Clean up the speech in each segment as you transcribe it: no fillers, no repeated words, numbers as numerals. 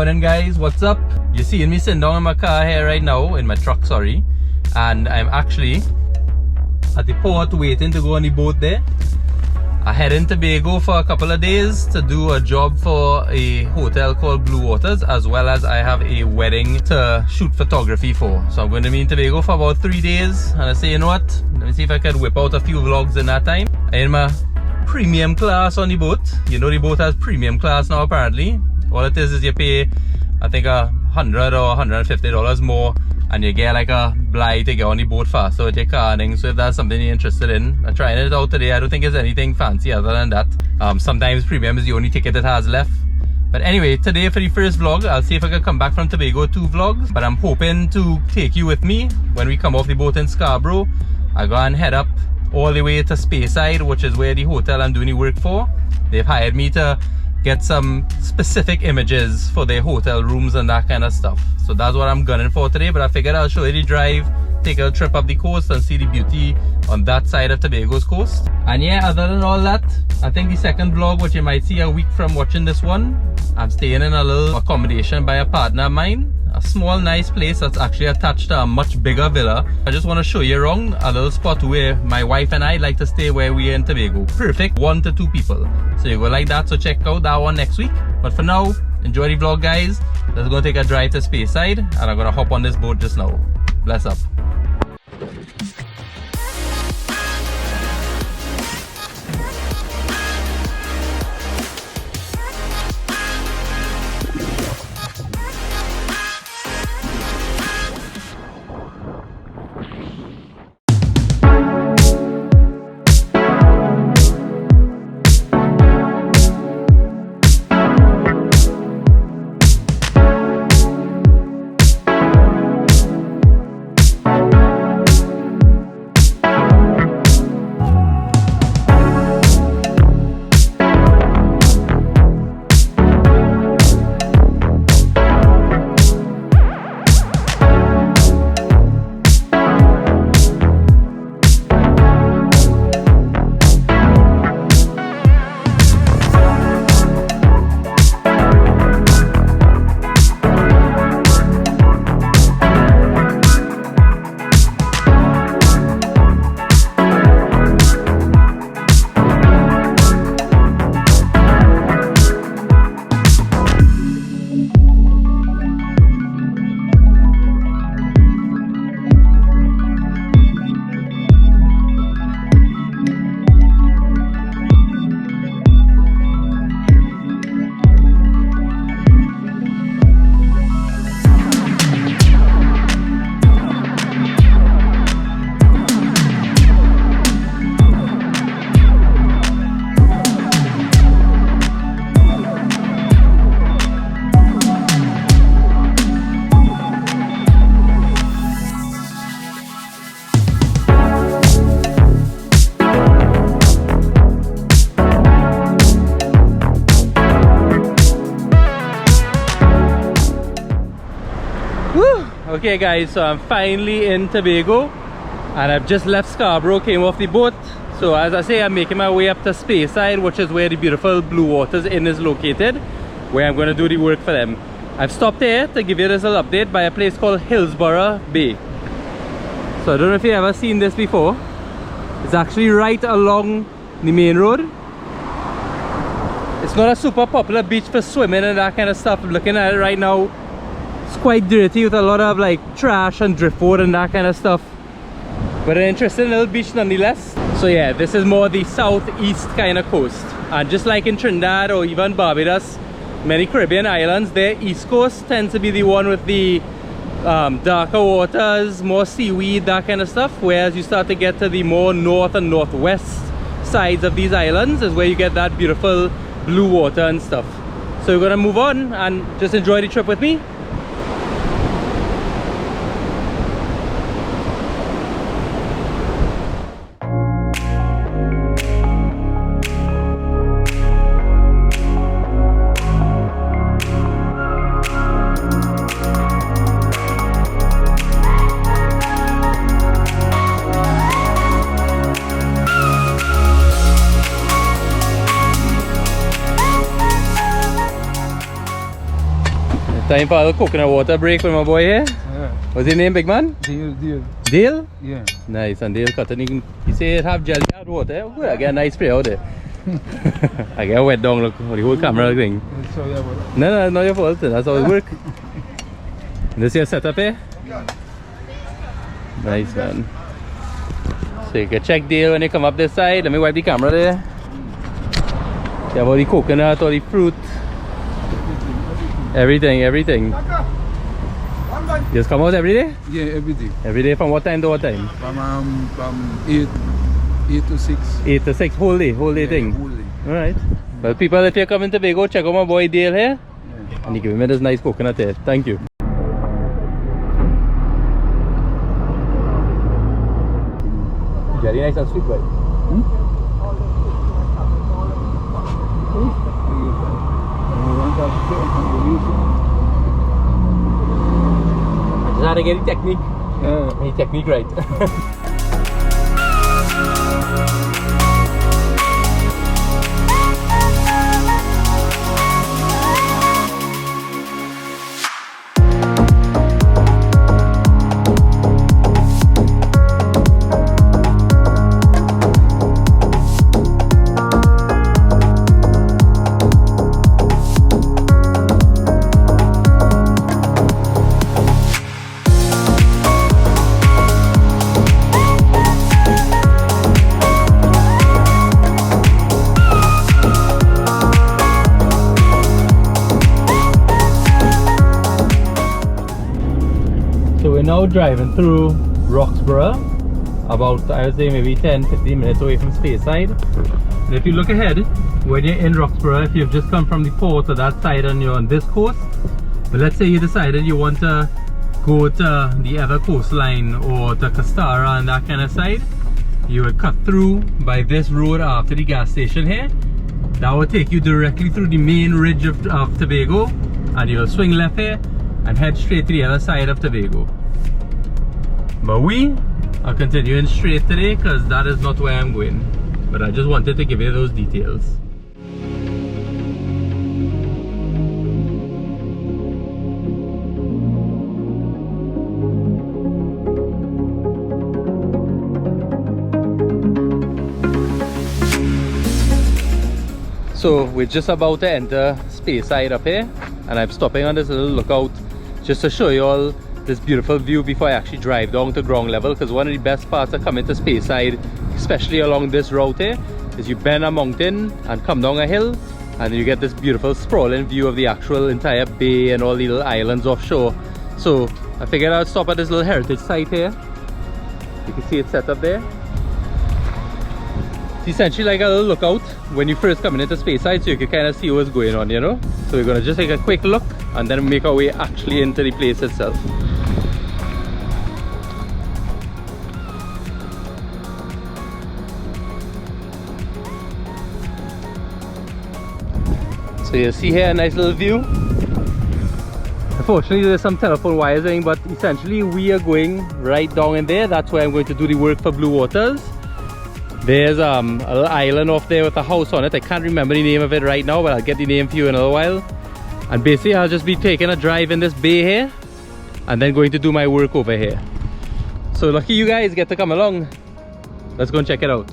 morning guys, what's up? You're seeing me sitting down in my car here right now, in my truck, sorry. And I'm actually at the port waiting to go on the boat there. I head in Tobago for a couple of days to do a job for a hotel called Blue Waters, as well as I have a wedding to shoot photography for. So I'm going to be in Tobago for about 3 days, and I say, you know what, let me see if I can whip out a few vlogs in that time. I'm in my premium class on the boat. You know the boat has premium class now apparently. All it is you pay, I think, $100 or $150 more, and you get like a blight to get on the boat faster with your car. So if that's something you're interested in, I'm trying it out today. I don't think it's anything fancy other than that. Sometimes premium is the only ticket it has left. But anyway, today for the first vlog, I'll see if I can come back from Tobago 2 vlogs. But I'm hoping to take you with me when we come off the boat in Scarborough. I go and head up all the way to Speyside, which is where the hotel I'm doing the work for. They've hired me to get some specific images for their hotel rooms and that kind of stuff. So that's what I'm gunning for today, but I figured I'll show you the drive, take a trip up the coast and see the beauty on that side of Tobago's coast. And yeah, other than all that, I think the second vlog, which you might see a week from watching this one, I'm staying in a little accommodation by a partner of mine. A small nice place that's actually attached to a much bigger villa. I just want to show you around a little spot where my wife and I like to stay where we are in Tobago. Perfect 1 to 2 people. So you go like that, so check out that one next week. But for now, enjoy the vlog guys. Let's go take a drive to Speyside, and I'm gonna hop on this boat just now. Bless up. Okay guys, so I'm finally in Tobago and I've just left Scarborough, came off the boat. So as I say, I'm making my way up to Speyside, which is where the beautiful Blue Waters Inn is located, where I'm going to do the work for them. I've stopped here to give you this little update by a place called Hillsborough Bay. So I don't know if you've ever seen this before. It's actually right along the main road. It's not a super popular beach for swimming and that kind of stuff. I'm looking at it right now. It's quite dirty with a lot of like trash and driftwood and that kind of stuff, but an interesting little beach nonetheless. So yeah, this is more the southeast kind of coast, and just like in Trinidad or even Barbados, many Caribbean islands, their east coast tends to be the one with the darker waters, more seaweed, that kind of stuff, whereas you start to get to the more north and northwest sides of these islands is where you get that beautiful blue water and stuff. So we're gonna move on and just enjoy the trip with me. Time for a little coconut water break with my boy here. Yeah. What's your name, big man? Deal. Dale? Yeah. Nice, and Dale cutting. He say it have jelly hard water. Oh, good, I get a nice spray out there. I get a wet down, look, the whole camera thing. Sorry about that. No, not your fault. That's how it work. This your setup here? Nice, man. So you can check Dale when you come up this side. Let me wipe the camera there. You have all the coconut, all the fruit. Everything. You just come out every day? Yeah, every day. Every day from what time to what time? From 8 to 6. 8 to 6, whole day thing. Whole day. Alright. Well, people, if you're coming to Tobago, check out my boy Dale here. Yeah. And he gave me this nice coconut here. Thank you. Very nice and sweet, right? I just had to get the technique. The technique right. Now driving through Roxborough, about I would say maybe 10-15 minutes away from Speyside. And if you look ahead, when you're in Roxborough, if you've just come from the port to that side and you're on this coast, but let's say you decided you want to go to the other coastline or to Castara and that kind of side, you would cut through by this road after the gas station here. That would take you directly through the main ridge of Tobago, and you'll swing left here and head straight to the other side of Tobago. But we are continuing straight today because that is not where I'm going. But I just wanted to give you those details. So we're just about to enter Speyside up here, and I'm stopping on this little lookout just to show you all this beautiful view before I actually drive down to ground level, because one of the best parts of coming to Speyside, especially along this route here, is you bend a mountain and come down a hill, and you get this beautiful sprawling view of the actual entire bay and all the little islands offshore. So I figured I'd stop at this little heritage site here. You can see it set up there. It's essentially like a little lookout when you first come into Speyside, so you can kind of see what's going on, you know. So we're gonna just take a quick look and then make our way actually into the place itself. So you see here a nice little view. Unfortunately there's some telephone wires in, but essentially we are going right down in there. That's where I'm going to do the work for Blue Waters. There's a little island off there with a house on it. I can't remember the name of it right now, but I'll get the name for you in a little while. And basically I'll just be taking a drive in this bay here and then going to do my work over here. So lucky you guys get to come along. Let's go and check it out.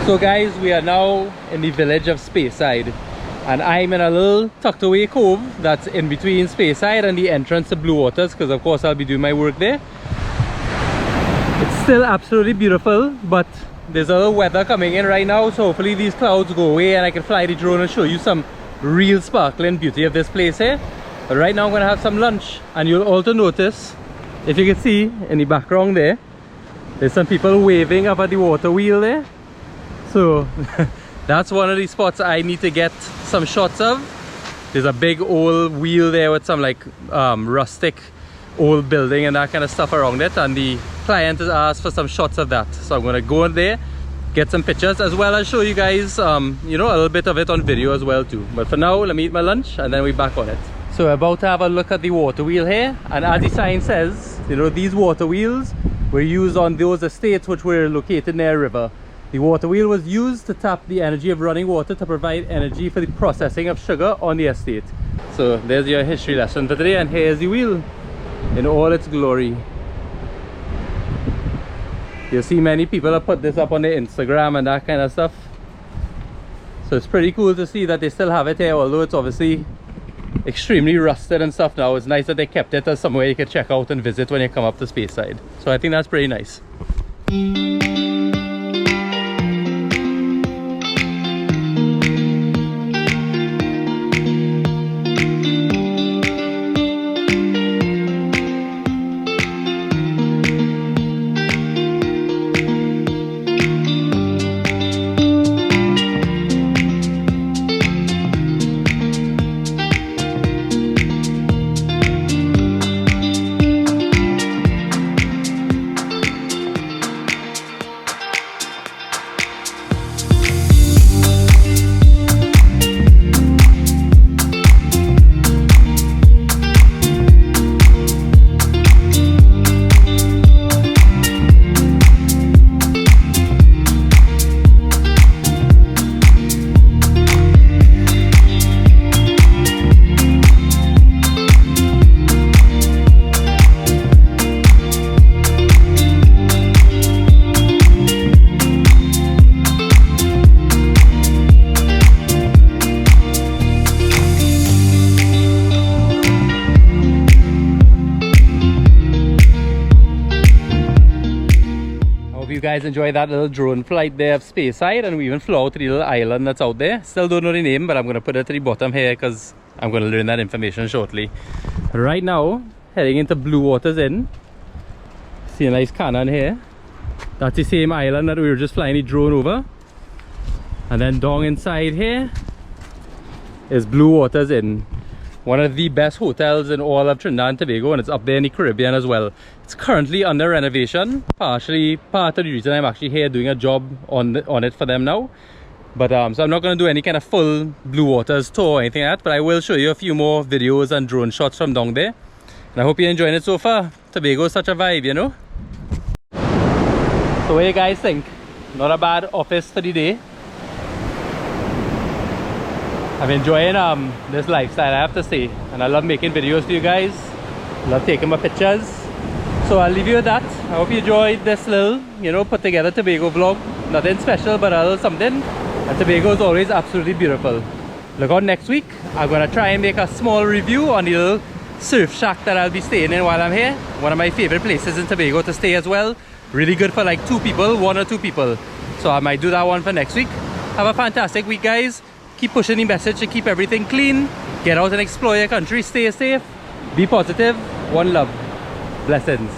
So guys, we are now in the village of Speyside, and I'm in a little tucked away cove that's in between Speyside and the entrance to Blue Waters, because of course I'll be doing my work there. It's still absolutely beautiful, but there's a little weather coming in right now, so hopefully these clouds go away and I can fly the drone and show you some real sparkling beauty of this place here. But right now I'm gonna have some lunch, and you'll also notice, if you can see in the background there, there's some people waving up at the water wheel there. So that's one of the spots I need to get some shots of. There's a big old wheel there with some like rustic old building and that kind of stuff around it, and the client has asked for some shots of that. So I'm gonna go in there, get some pictures, as well as show you guys you know, a little bit of it on video as well too. But for now, let me eat my lunch and then we're back on it. So we're about to have a look at the water wheel here, and as the sign says, you know, these water wheels were used on those estates which were located near a river. The water wheel was used to tap the energy of running water to provide energy for the processing of sugar on the estate. So there's your history lesson for today, and here's the wheel in all its glory. You'll see many people have put this up on their Instagram and that kind of stuff. So it's pretty cool to see that they still have it here, although it's obviously extremely rusted and stuff now. It's nice that they kept it as somewhere you can check out and visit when you come up to Speyside. So I think that's pretty nice. You guys enjoy that little drone flight there of Speyside, and we even flew out to the little island that's out there. Still don't know the name, but I'm going to put it to the bottom here because I'm going to learn that information shortly. Right now, heading into Blue Waters Inn. See a nice cannon here. That's the same island that we were just flying the drone over. And then down inside here is Blue Waters Inn. One of the best hotels in all of Trinidad and Tobago, and it's up there in the Caribbean as well. It's currently under renovation. Partially part of the reason I'm actually here doing a job on it for them now. But so I'm not going to do any kind of full Blue Waters tour or anything like that, but I will show you a few more videos and drone shots from down there. And I hope you're enjoying it so far. Tobago is such a vibe, you know. So what do you guys think? Not a bad office for the day. I'm enjoying this lifestyle, I have to say, and I love making videos for you guys. Love taking my pictures. So I'll leave you with that. I hope you enjoyed this little, you know, put together Tobago vlog. Nothing special, but a little something. And Tobago is always absolutely beautiful. Look out next week. I'm gonna try and make a small review on the little surf shack that I'll be staying in while I'm here. One of my favorite places in Tobago to stay as well. Really good for like 2 people, 1 or 2 people. So I might do that one for next week. Have a fantastic week, guys. Keep pushing the message to keep everything clean. Get out and explore your country. Stay safe. Be positive. One love. Blessings.